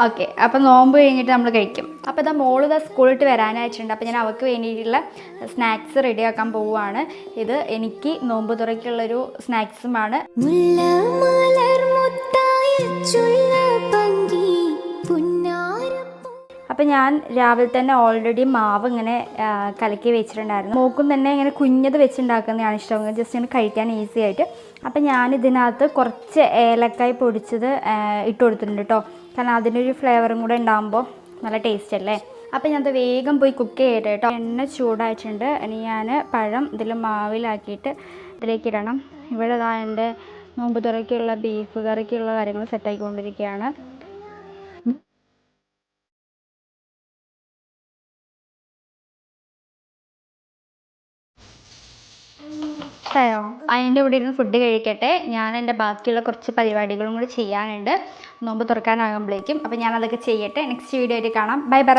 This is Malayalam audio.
ഓക്കെ, അപ്പോൾ നോമ്പ് കഴിഞ്ഞിട്ട് നമ്മൾ കഴിക്കും. അപ്പോൾ ഇതാ മോള് ഇതാ സ്കൂളിട്ട് വരാനായിട്ടുണ്ട്. അപ്പോൾ ഞാൻ അവൾക്ക് വേണ്ടിയിട്ടുള്ള സ്നാക്സ് റെഡിയാക്കാൻ പോവുകയാണ്. ഇത് എനിക്ക് നോമ്പ് തുറയ്ക്കുള്ളൊരു സ്നാക്സുമാണ്. അപ്പോൾ ഞാൻ രാവിലെ തന്നെ ഓൾറെഡി മാവ് ഇങ്ങനെ കലക്കി വെച്ചിട്ടുണ്ടായിരുന്നു. മോക്കും തന്നെ ഇങ്ങനെ കുഞ്ഞത് വെച്ചുണ്ടാക്കുന്നതാണ് ഇഷ്ടം, ജസ്റ്റ് ഇങ്ങനെ കഴിക്കാൻ ഈസി ആയിട്ട്. അപ്പോൾ ഞാൻ ഇതിനകത്ത് കുറച്ച് ഏലക്കായ് പൊടിച്ചത് ഇട്ട് കൊടുത്തിട്ടുണ്ട് കേട്ടോ, കാരണം അതിനൊരു ഫ്ലേവറും കൂടെ ഉണ്ടാകുമ്പോൾ നല്ല ടേസ്റ്റ് അല്ലേ. അപ്പോൾ ഞാനത് വേഗം പോയി കുക്ക് ചെയ്യട്ടെ കേട്ടോ. എണ്ണ ചൂടായിട്ടുണ്ട്. ഇനി ഞാൻ പഴം ഇതിൽ മാവിലാക്കിയിട്ട് ഇതിലേക്ക് ഇടണം. ഇവിടെ ഇതാ എൻ്റെ നോമ്പ് തുറയ്ക്കുള്ള ബീഫ് കറിക്കുള്ള കാര്യങ്ങൾ സെറ്റാക്കിക്കൊണ്ടിരിക്കുകയാണ്. അതിൻ്റെ കൂടെ ഇരുന്ന് ഫുഡ് കഴിക്കട്ടെ. ഞാൻ എൻ്റെ ബാക്കിയുള്ള കുറച്ച് പരിപാടികളും കൂടി ചെയ്യാനുണ്ട് നോമ്പ് തുറക്കാനാകുമ്പോഴേക്കും. അപ്പോൾ ഞാനതൊക്കെ ചെയ്യട്ടെ. നെക്സ്റ്റ് വീഡിയോ ആയിട്ട് കാണാം. Bye bye.